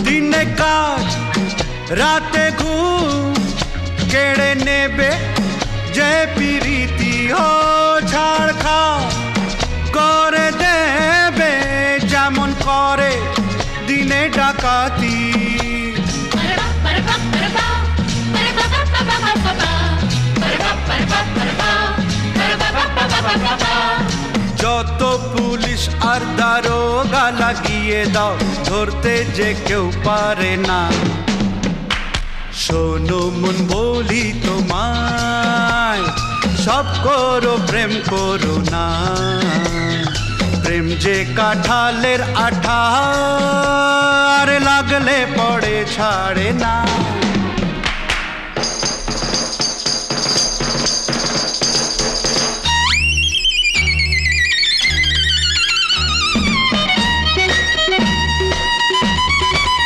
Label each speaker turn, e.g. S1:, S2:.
S1: দিনে কাজ রাতে ঘুম কেড়ে নেবে যে প্রীতি ও ছাড়খা করে দেবে যেমন করে দিনে ডাকাতি। যত পুলিশ আর দারোগা লাগিয়ে দাও ধরতে যে কেউ পারে না। শোনো মন বলি তোমায় সব করো প্রেম করো না। প্রেম যে কাঁঠালের আঠা আর লাগলে পড়ে ছাড়ে না।